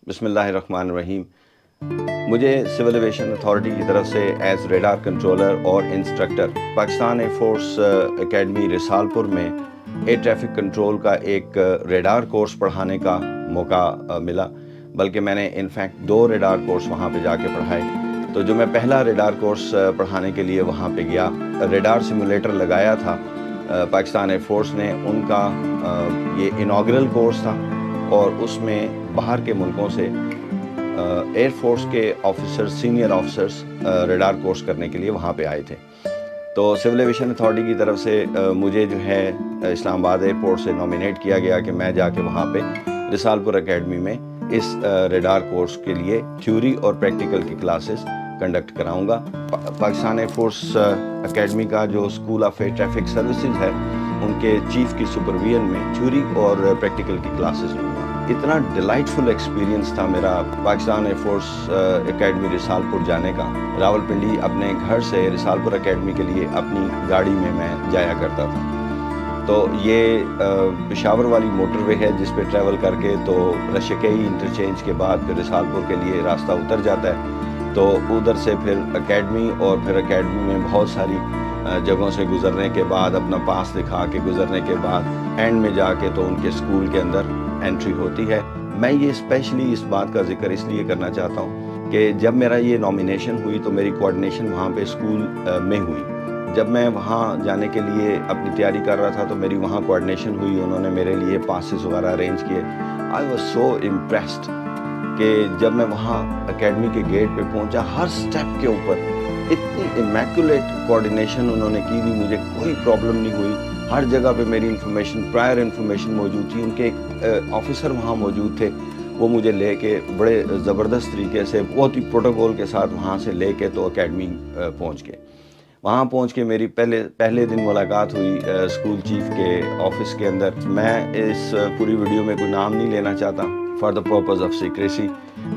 بسم اللہ الرحمن الرحیم۔ مجھے سول ایویشن اتھارٹی کی طرف سے ایز ریڈار کنٹرولر اور instructor Pakistan Air Force Academy Risalpur میں ایئر ٹریفک کنٹرول کا ایک ریڈار کورس پڑھانے کا موقع ملا، بلکہ میں نے انفیکٹ 2 ریڈار کورس وہاں پہ جا کے پڑھائے۔ تو جو میں پہلا ریڈار کورس پڑھانے کے لیے وہاں پہ گیا، ریڈار سیمولیٹر لگایا تھا پاکستان ایئر فورس نے، ان کا یہ انوگرل کورس تھا، اور اس میں باہر کے ملکوں سے ایئر فورس کے officer, senior officers radar course کرنے کے لیے وہاں پہ آئے تھے۔ تو سول ایویشن اتھارٹی کی طرف سے مجھے جو ہے اسلام آباد ایئرپورٹ سے نامینیٹ کیا گیا کہ میں جا کے وہاں پہ رسال پور اکیڈمی میں اس ریڈار کورس کے لیے تھیوری اور پریکٹیکل کی کلاسز کنڈکٹ کراؤں گا۔ پاکستان ایئر فورس اکیڈمی کا جو school of Air Traffic services ہے، ان کے چیف کی سپرویژن میں تھیوری اور پریکٹیکل کی کلاسز لوں گا۔ اتنا ڈیلائٹفل ایکسپیرینس تھا میرا پاکستان ایئر فورس اکیڈمی رسال پور جانے کا۔ راول پنڈی اپنے گھر سے رسال پور اکیڈمی کے لیے اپنی گاڑی میں جایا کرتا تھا۔ تو یہ پشاور والی موٹر وے ہے جس پہ ٹریول کر کے تو رشکئی انٹرچینج کے بعد پھر رسال پور کے لیے راستہ اتر جاتا ہے۔ تو ادھر سے پھر اکیڈمی، اور پھر اکیڈمی میں بہت ساری جگہوں سے گزرنے کے بعد، اپنا پاس دکھا کے گزرنے کے بعد اینڈ میں جا کے تو ان کے اسکول کے اندر انٹری ہوتی ہے۔ میں یہ اسپیشلی اس بات کا ذکر اس لیے کرنا چاہتا ہوں کہ جب میرا یہ نامینیشن ہوئی تو میری کوآرڈینیشن وہاں پہ اسکول میں ہوئی۔ جب میں وہاں جانے کے لیے اپنی تیاری کر رہا تھا تو میری وہاں کوآرڈینیشن ہوئی، انہوں نے میرے لیے پاسز وغیرہ ارینج کیے۔ آئی واز سو امپریسڈ کہ جب میں وہاں اکیڈمی کے گیٹ پہ پہنچا، ہر سٹیپ کے اوپر اتنی امیکولیٹ کوآرڈینیشن انہوں نے کی ہوئی، مجھے کوئی پرابلم نہیں ہوئی۔ ہر جگہ پہ میری انفارمیشن، پرائر انفارمیشن موجود تھی۔ ان کے ایک آفیسر وہاں موجود تھے، وہ مجھے لے کے بڑے زبردست طریقے سے، بہت ہی پروٹوکول کے ساتھ وہاں سے لے کے تو اکیڈمی پہنچ گئے۔ وہاں پہنچ کے میری پہلے دن ملاقات ہوئی اسکول چیف کے آفس کے اندر۔ میں اس پوری ویڈیو میں کوئی نام نہیں لینا چاہتا for the purpose of secrecy.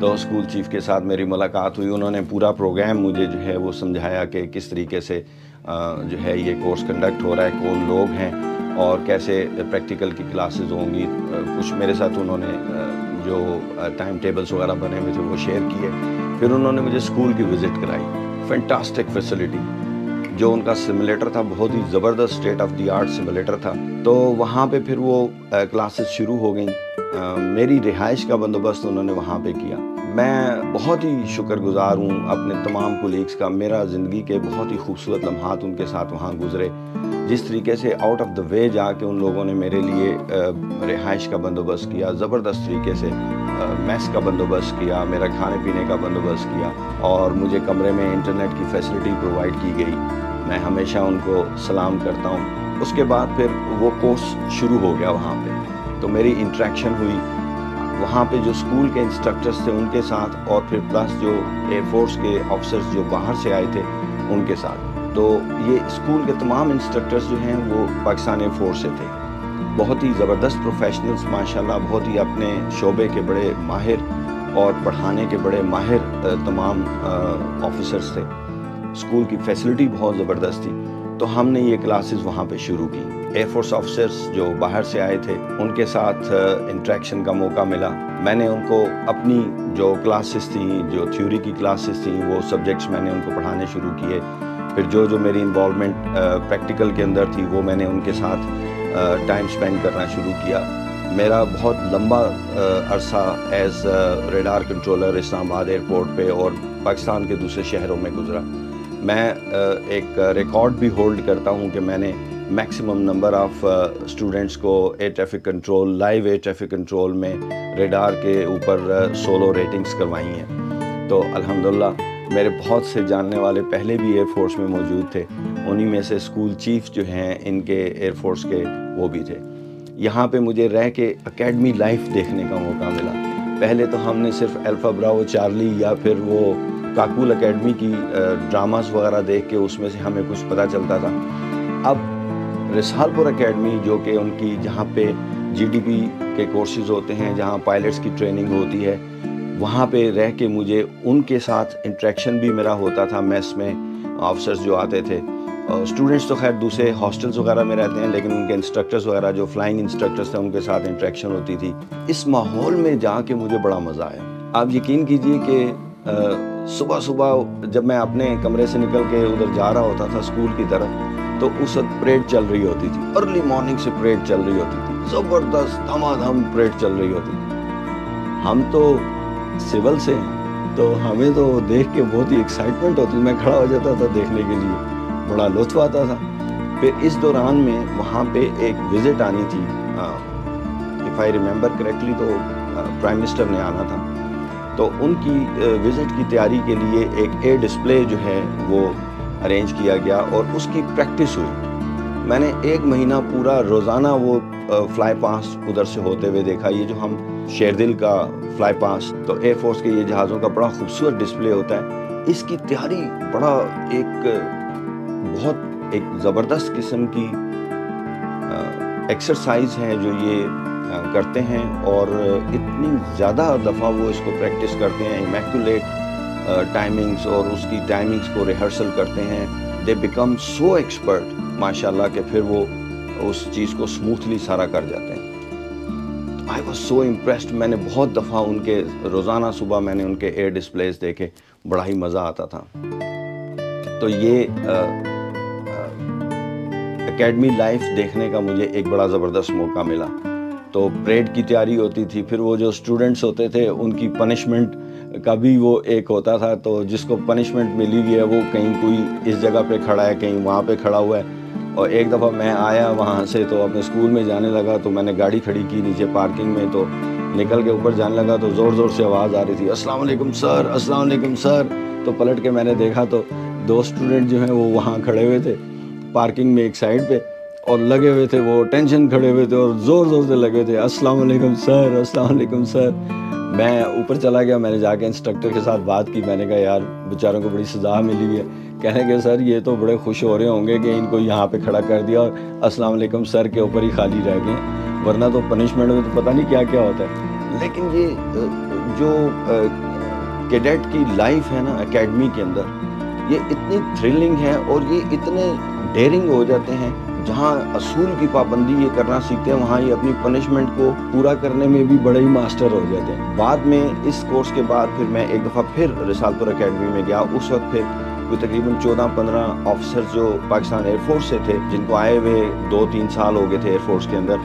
تو اسکول چیف کے ساتھ میری ملاقات ہوئی، انہوں نے پورا پروگرام مجھے جو ہے وہ سمجھایا کہ کس طریقے سے جو ہے یہ کورس کنڈکٹ ہو رہا ہے، کون لوگ ہیں اور کیسے پریکٹیکل کی کلاسز ہوں گی۔ کچھ میرے ساتھ انہوں نے جو ٹائم ٹیبلز وغیرہ بنے ہوئے تھے وہ شیئر کیے۔ پھر انہوں نے مجھے اسکول کی وزٹ کرائی۔ فینٹاسٹک فیسلٹی، جو ان کا سیمولیٹر تھا بہت ہی زبردست state of the art simulator تھا۔ تو وہاں پہ پھر وہ کلاسز شروع ہو گئیں۔ میری رہائش کا بندوبست انہوں نے وہاں پہ کیا۔ میں بہت ہی شکر گزار ہوں اپنے تمام کولیگس کا۔ میرا زندگی کے بہت ہی خوبصورت لمحات ان کے ساتھ وہاں گزرے۔ جس طریقے سے آؤٹ آف دا وے جا کے ان لوگوں نے میرے لیے رہائش کا بندوبست کیا، زبردست طریقے سے میس کا بندوبست کیا، میرا کھانے پینے کا بندوبست کیا، اور مجھے کمرے میں انٹرنیٹ کی فیسلٹی پرووائڈ کی گئی۔ میں ہمیشہ ان کو سلام کرتا ہوں۔ اس کے بعد پھر وہ کورس شروع ہو گیا وہاں پہ، تو میری انٹریکشن ہوئی وہاں پہ جو اسکول کے انسٹرکٹرز تھے ان کے ساتھ، اور پھر پلس جو ایئر فورس کے آفیسرز جو باہر سے آئے تھے ان کے ساتھ۔ تو یہ اسکول کے تمام انسٹرکٹرز جو ہیں وہ پاکستان ایئر فورس سے تھے، بہت ہی زبردست پروفیشنلز ماشاءاللہ، بہت ہی اپنے شعبے کے بڑے ماہر اور پڑھانے کے بڑے ماہر تمام آفیسرز تھے۔ اسکول کی فیسلٹی بہت زبردست تھی۔ تو ہم نے یہ کلاسز وہاں پہ شروع کی۔ ایئر فورس آفیسرز جو باہر سے آئے تھے ان کے ساتھ انٹریکشن کا موقع ملا۔ میں نے ان کو اپنی جو کلاسز تھیں، جو تھیوری کی کلاسز تھیں، وہ سبجیکٹس میں نے ان کو پڑھانے شروع کیے۔ پھر جو میری انوالومنٹ پریکٹیکل کے اندر تھی وہ میں نے ان کے ساتھ ٹائم سپینڈ کرنا شروع کیا۔ میرا بہت لمبا عرصہ ایز ریڈار کنٹرولر اسلام آباد ایئرپورٹ پہ اور پاکستان کے دوسرے شہروں میں گزرا۔ میں ایک ریکارڈ بھی ہولڈ کرتا ہوں کہ میں نے میکسیمم نمبر آف اسٹوڈنٹس کو air traffic control, live air traffic control میں ریڈار کے اوپر سولو ریٹنگز کروائی ہیں۔ تو الحمدللہ میرے بہت سے جاننے والے پہلے بھی ایئر فورس میں موجود تھے، انہی میں سے اسکول چیف جو ہیں ان کے ایئر فورس کے وہ بھی تھے۔ یہاں پہ مجھے رہ کے اکیڈمی لائف دیکھنے کا موقع ملا۔ پہلے تو ہم نے صرف الفا براو چارلی یا پھر وہ کاکول اکیڈمی کی ڈراماز وغیرہ دیکھ کے اس میں سے ہمیں کچھ پتہ چلتا تھا۔ اب رسال پور اکیڈمی جو کہ ان کی جہاں پہ جی ڈی پی کے کورسز ہوتے ہیں، جہاں پائلٹس کی ٹریننگ ہوتی ہے، وہاں پہ رہ کے مجھے ان کے ساتھ انٹریکشن بھی میرا ہوتا تھا۔ میس میں آفیسرز جو آتے تھے، اسٹوڈنٹس تو خیر دوسرے ہاسٹلز وغیرہ میں رہتے ہیں، لیکن ان کے انسٹرکٹرز وغیرہ جو فلائنگ انسٹرکٹرز تھے ان کے ساتھ انٹریکشن ہوتی تھی۔ اس ماحول میں جا کے مجھے بڑا مزہ آیا۔ آپ یقین کیجئے کہ صبح صبح جب میں اپنے کمرے سے نکل کے ادھر جا رہا ہوتا تھا اسکول کی طرف، تو اس وقت پریڈ چل رہی ہوتی تھی، ارلی مارننگ سے پریڈ چل رہی ہوتی تھی، زبردست دھما دھم پریڈ چل رہی ہوتی تھی۔ ہم تو سول سے ہیں تو ہمیں تو دیکھ کے بہت ہی ایکسائٹمنٹ ہوتی، میں کھڑا ہو جاتا تھا دیکھنے کے لیے، بڑا لطف آتا تھا۔ پھر اس دوران میں وہاں پہ ایک وزٹ آنی تھی، اف آئی ریممبر کریکٹلی تو پرائم منسٹر نے آنا تھا، تو ان کی وزٹ کی تیاری کے لیے ایک ایئر ڈسپلے جو ہے وہ ارینج کیا گیا اور اس کی پریکٹس ہوئی۔ میں نے 1 مہینہ پورا روزانہ وہ فلائی پاس ادھر سے ہوتے ہوئے دیکھا۔ یہ جو ہم شیردل کا فلائی پاس، تو ایئر فورس کے یہ جہازوں کا بڑا خوبصورت ڈسپلے ہوتا ہے، اس کی تیاری بڑا بہت ایک زبردست قسم کی ایکسرسائز ہے جو یہ کرتے ہیں، اور اتنی زیادہ دفعہ وہ اس کو پریکٹس کرتے ہیں، امیکولیٹ ٹائمنگز، اور اس کی ٹائمنگز کو ریہرسل کرتے ہیں۔ دے بیکم سو ایکسپرٹ ماشاءاللہ کہ پھر وہ اس چیز کو سموتھلی سارا کر جاتے ہیں۔ I was so impressed. میں نے بہت دفعہ ان کے روزانہ صبح میں نے ان کے ایئر ڈسپلیز دیکھے، بڑا ہی مزہ آتا تھا۔ تو یہ اکیڈمی لائف دیکھنے کا مجھے ایک بڑا زبردست موقع ملا۔ تو پریڈ کی تیاری ہوتی تھی، پھر وہ جو اسٹوڈنٹس ہوتے تھے ان کی پنشمنٹ کا بھی وہ ایک ہوتا تھا، تو جس کو پنشمنٹ ملی ہوئی ہے وہ کہیں کوئی اس جگہ پہ کھڑا ہے، کہیں وہاں پہ کھڑا ہوا ہے۔ اور ایک دفعہ میں آیا وہاں سے تو اپنے اسکول میں جانے لگا، تو میں نے گاڑی کھڑی کی نیچے پارکنگ میں، تو نکل کے اوپر جانے لگا تو زور زور سے آواز آ رہی تھی، السلام علیکم سر، السلام علیکم سر۔ تو پلٹ کے میں نے دیکھا تو 2 اسٹوڈنٹ جو ہیں وہ وہاں کھڑے ہوئے تھے پارکنگ میں ایک سائڈ پہ، اور لگے ہوئے تھے، وہ ٹینشن کھڑے ہوئے تھے اور زور زور سے لگے تھے، السلام علیکم سر، السلام علیکم سر۔ میں اوپر چلا گیا، میں نے جا کے انسٹرکٹر کے ساتھ بات کی، میں نے کہا یار بیچاروں کو بڑی سزا ملی ہوئی ہے۔ کہنے کہ سر یہ تو بڑے خوش ہو رہے ہوں گے کہ ان کو یہاں پہ کھڑا کر دیا اور السلام علیکم سر کے اوپر ہی خالی رہ گئے، ورنہ تو پنشمنٹ میں تو پتہ نہیں کیا کیا ہوتا ہے۔ لیکن یہ جو کیڈٹ کی لائف ہے نا اکیڈمی کے اندر، یہ اتنی تھرلنگ ہے اور یہ اتنے ڈیرنگ ہو جاتے ہیں۔ جہاں اصول کی پابندی یہ کرنا سیکھتے ہیں، وہاں یہ اپنی پنشمنٹ کو پورا کرنے میں بھی بڑے ہی ماسٹر ہو جاتے ہیں۔ بعد میں اس کورس کے بعد پھر میں ایک دفعہ پھر رسال پور اکیڈمی میں گیا۔ اس وقت پھر کوئی تقریباً 14-15 آفیسرز جو پاکستان ایئر فورس سے تھے، جن کو آئے ہوئے 2-3 سال ہو گئے تھے ایئر فورس کے اندر،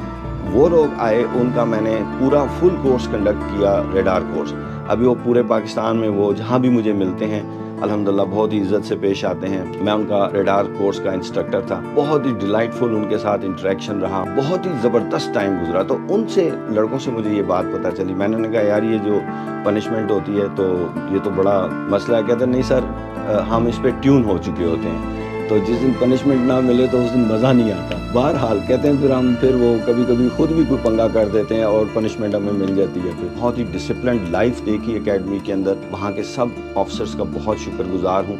وہ لوگ آئے، ان کا میں نے پورا فل کورس کنڈکٹ کیا، ریڈار کورس۔ ابھی وہ پورے پاکستان میں وہ جہاں بھی مجھے ملتے ہیں الحمدللہ بہت ہی عزت سے پیش آتے ہیں۔ میں ان کا ریڈار کورس کا انسٹرکٹر تھا، بہت ہی ڈیلائٹ فل ان کے ساتھ انٹریکشن رہا، بہت ہی زبردست ٹائم گزرا۔ تو ان سے لڑکوں سے مجھے یہ بات پتہ چلی، میں نے کہا یار یہ جو پنشمنٹ ہوتی ہے تو یہ تو بڑا مسئلہ ہے۔ کہتے نہیں سر ہم اس پہ ٹیون ہو چکے ہوتے ہیں، تو جس دن پنشمنٹ نہ ملے تو اس دن مزہ نہیں آتا۔ بہرحال کہتے ہیں پھر وہ کبھی کبھی خود بھی کوئی پنگا کر دیتے ہیں اور پنشمنٹ ہمیں مل جاتی ہے۔ پھر بہت ہی ڈسپلنڈ لائف دیکھی اکیڈمی کے اندر، وہاں کے سب آفیسرز کا بہت شکر گزار ہوں۔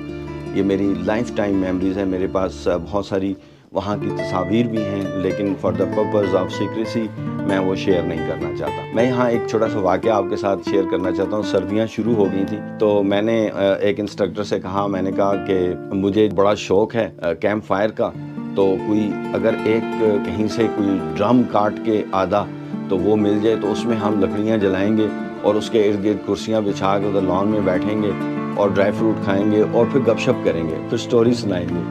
یہ میری لائف ٹائم میموریز ہے، میرے پاس بہت ساری وہاں کی تصاویر بھی ہیں، لیکن for the purpose of secrecy میں وہ شیئر نہیں کرنا چاہتا۔ میں یہاں ایک چھوٹا سا واقعہ آپ کے ساتھ شیئر کرنا چاہتا ہوں۔ سردیاں شروع ہو گئی تھیں تو میں نے ایک انسٹرکٹر سے کہا، میں نے کہا کہ مجھے بڑا شوق ہے کیمپ فائر کا، تو کوئی اگر ایک کہیں سے کوئی ڈرم کاٹ کے آدھا تو وہ مل جائے تو اس میں ہم لکڑیاں جلائیں گے اور اس کے ارد گرد کرسیاں بچھا کے ادھر لان میں بیٹھیں گے اور ڈرائی فروٹ کھائیں گے اور پھر گپ شپ کریں گے، پھر سٹوری سنائیں گے،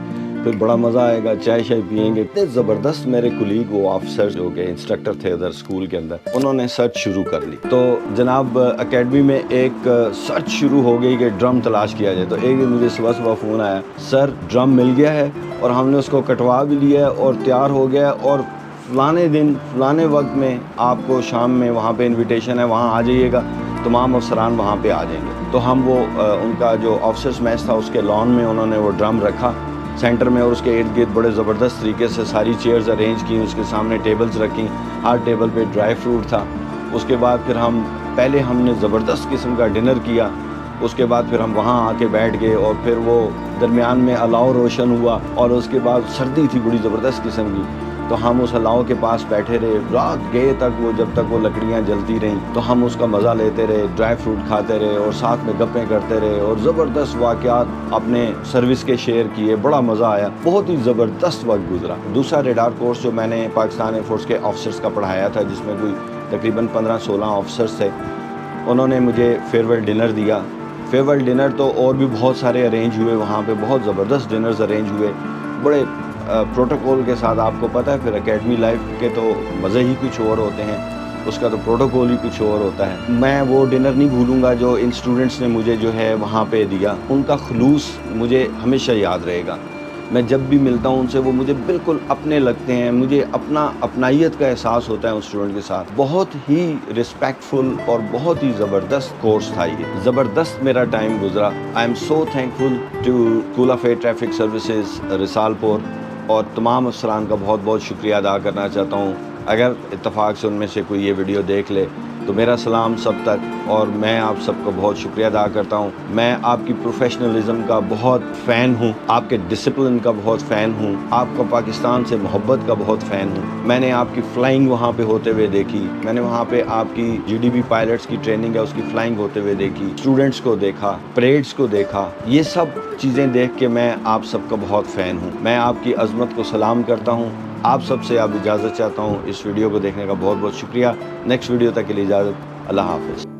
پھر بڑا مزہ آئے گا، چائے شائے پئیں گے۔ اتنے زبردست میرے کولیگ وہ آفیسر جو کہ انسٹرکٹر تھے ادھر اسکول کے اندر، انہوں نے سرچ شروع کر لی۔ تو جناب اکیڈمی میں ایک سرچ شروع ہو گئی کہ ڈرم تلاش کیا جائے۔ تو ایک دن مجھے صبح فون آیا، سر ڈرم مل گیا ہے اور ہم نے اس کو کٹوا بھی لیا ہے اور تیار ہو گیا ہے، اور فلانے دن فلانے وقت میں آپ کو شام میں وہاں پہ انویٹیشن ہے، وہاں آ جائیے گا، تمام افسران وہاں پہ آ جائیں گے۔ تو ہم وہ ان کا جو آفیسرز میچ تھا اس کے لان میں انہوں نے وہ ڈرم رکھا سینٹر میں، اور اس کے ارد گرد بڑے زبردست طریقے سے ساری چیئرز ارینج کی، اس کے سامنے ٹیبلز رکھیں، ہر ٹیبل پہ ڈرائی فروٹ تھا۔ اس کے بعد پھر پہلے ہم نے زبردست قسم کا ڈنر کیا، اس کے بعد پھر ہم وہاں آ کے بیٹھ گئے، اور پھر وہ درمیان میں الاؤ روشن ہوا، اور اس کے بعد سردی تھی بڑی زبردست قسم کی، تو ہم اس الاؤ کے پاس بیٹھے رہے رات گئے تک، وہ جب تک وہ لکڑیاں جلتی رہیں تو ہم اس کا مزہ لیتے رہے، ڈرائی فروٹ کھاتے رہے اور ساتھ میں گپیں کرتے رہے، اور زبردست واقعات اپنے سروس کے شیئر کیے، بڑا مزہ آیا، بہت ہی زبردست وقت گزرا۔ دوسرا ریڈار کورس جو میں نے پاکستان ایئر فورس کے آفیسرز کا پڑھایا تھا، جس میں کوئی تقریباً 15-16 آفیسرز تھے، انہوں نے مجھے فیئرویل ڈنر دیا. فیئرویل ڈنر تو اور بھی بہت سارے ارینج ہوئے وہاں پہ, بہت زبردست ڈنرز ارینج ہوئے بڑے پروٹوکول کے ساتھ. آپ کو پتہ ہے پھر اکیڈمی لائف کے تو مزے ہی کچھ اور ہوتے ہیں, اس کا تو پروٹوکول ہی کچھ اور ہوتا ہے. میں وہ ڈنر نہیں بھولوں گا جو ان اسٹوڈنٹس نے مجھے جو ہے وہاں پہ دیا. ان کا خلوص مجھے ہمیشہ یاد رہے گا. میں جب بھی ملتا ہوں ان سے وہ مجھے بالکل اپنے لگتے ہیں, مجھے اپنائیت کا احساس ہوتا ہے ان اسٹوڈنٹ کے ساتھ. بہت ہی رسپیکٹفل اور بہت ہی زبردست کورس تھا یہ, زبردست میرا ٹائم گزرا. I am so thankful to School of Air Traffic Services Risalpur, اور تمام افسران کا بہت بہت شکریہ ادا کرنا چاہتا ہوں. اگر اتفاق سے ان میں سے کوئی یہ ویڈیو دیکھ لے تو میرا سلام سب تک, اور میں آپ سب کو بہت شکریہ ادا کرتا ہوں. میں آپ کی پروفیشنلزم کا بہت فین ہوں, آپ کے ڈسپلن کا بہت فین ہوں, آپ کا پاکستان سے محبت کا بہت فین ہوں. میں نے آپ کی فلائنگ وہاں پہ ہوتے ہوئے دیکھی, میں نے وہاں پہ آپ کی GDB پائلٹس کی ٹریننگ ہے اس کی فلائنگ ہوتے ہوئے دیکھی, اسٹوڈنٹس کو دیکھا, پریڈس کو دیکھا. یہ سب چیزیں دیکھ کے میں آپ سب کا بہت فین ہوں. میں آپ کی عظمت کو سلام کرتا ہوں. آپ سب سے اب اجازت چاہتا ہوں. اس ویڈیو کو دیکھنے کا بہت بہت شکریہ. نیکسٹ ویڈیو تک کے لیے اجازت. اللہ حافظ.